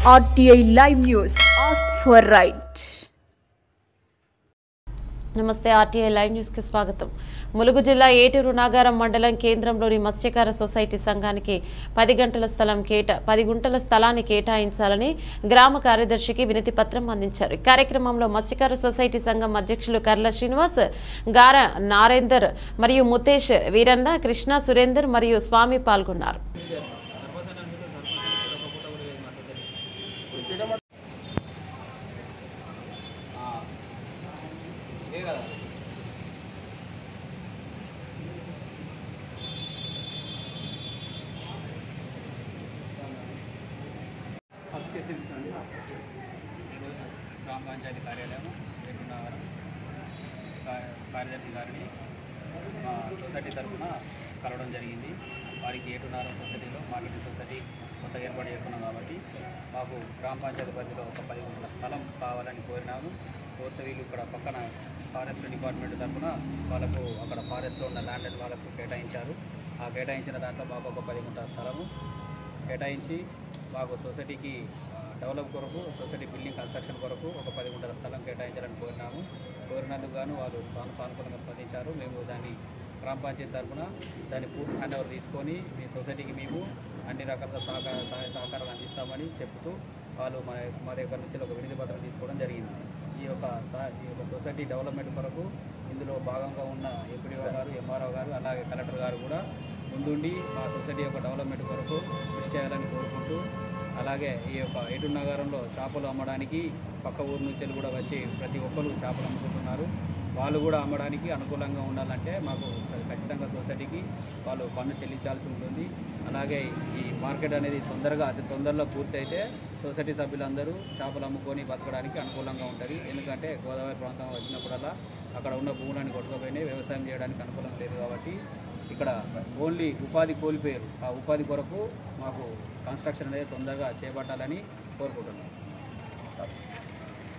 RTI Live News. Ask for right. నమస్తే RTI live news కి స్వాగతం. ములుగు జిల్లా ఏటూరు నాగారం మండలం కేంద్రంలోని మత్స్యకార సొసైటీ సంఘానికి 10 గుంటల స్థలాన్ని కేటాయించాలని గ్రామ కార్యదర్శికి వినతి పత్రం అందించారు. ఈ కార్యక్రమంలో మత్స్యకార సొసైటీ సంఘం అధ్యక్షులు కర్ల శ్రీనివాస్, గార నారేందర్ మరియు ముతేష్, వీరన్న, కృష్ణ, సురేందర్ మరియు స్వామి పాల్గొన్నారు. గ్రామ పంచాయతీ కార్యాలయం ఏటూరు కార్యదర్శి గారిని మా సొసైటీ తరఫున కలవడం జరిగింది. వారికి ఏటూరు సొసైటీలో మార్కెటింగ్ సొసైటీ కొత్తగా ఏర్పాటు చేసుకున్నాం కాబట్టి మాకు గ్రామ పంచాయతీ పరిధిలో ఒక 10 గుంటల స్థలం కావాలని కోరినాము. కోరితే వీళ్ళు ఇక్కడ పక్కన ఫారెస్ట్ డిపార్ట్మెంట్ తరఫున వాళ్ళకు అక్కడ ఫారెస్ట్లో ఉన్న ల్యాండ్ వాళ్ళకు కేటాయించారు. ఆ కేటాయించిన దాంట్లో మాకు ఒక 10 గుంటల స్థలము కేటాయించి మాకు సొసైటీకి డెవలప్ కొరకు, సొసైటీ బిల్డింగ్ కన్స్ట్రక్షన్ కొరకు ఒక 10 గుంటల స్థలం కేటాయించాలని కోరినందుకు గాను వాళ్ళు సానుకూలంగా స్పందించారు. మేము దాన్ని గ్రామ పంచాయతీ తరఫున దాన్ని పూర్తి హ్యాండ్ ఓవర్ తీసుకొని మీ సొసైటీకి మేము అన్ని రకాల సహాయ సహకారాలు అందిస్తామని చెప్తూ వాళ్ళు మా దగ్గర నుంచి ఒక వినతి పత్రం తీసుకోవడం జరిగింది. ఈ యొక్క సొసైటీ డెవలప్మెంట్ కొరకు ఇందులో భాగంగా ఉన్న ఎంపీడీఓ గారు, ఎంఆర్ఓ గారు, అలాగే కలెక్టర్ గారు కూడా ముందుండి మా సొసైటీ యొక్క డెవలప్మెంట్ కొరకు కృషి చేయాలని కోరుకుంటూ, అలాగే ఈ యొక్క ఏటూరు నగరంలో చేపలు అమ్మడానికి పక్క ఊరు నుంచి కూడా వచ్చి ప్రతి ఒక్కరు చేపలు అమ్ముకుంటున్నారు. వాళ్ళు కూడా అమ్మడానికి అనుకూలంగా ఉండాలంటే మాకు ఖచ్చితంగా సొసైటీకి వాళ్ళు పన్ను చెల్లించాల్సి ఉంటుంది. అలాగే ఈ మార్కెట్ అనేది అతి తొందరలో పూర్తయితే సొసైటీ సభ్యులందరూ చేపలు అమ్ముకొని బతకడానికి అనుకూలంగా ఉంటుంది. ఎందుకంటే గోదావరి ప్రాంతం వచ్చినప్పుడల్లా అక్కడ ఉన్న భూములను కొట్టుకుపోయినాయి, వ్యవసాయం చేయడానికి అనుకూలం లేదు. కాబట్టి ఇక్కడ ఓన్లీ ఉపాధి కోల్పోయారు. ఆ ఉపాధి కొరకు మాకు కన్స్ట్రక్షన్ అనేది తొందరగా చేపట్టాలని కోరుకుంటున్నాం.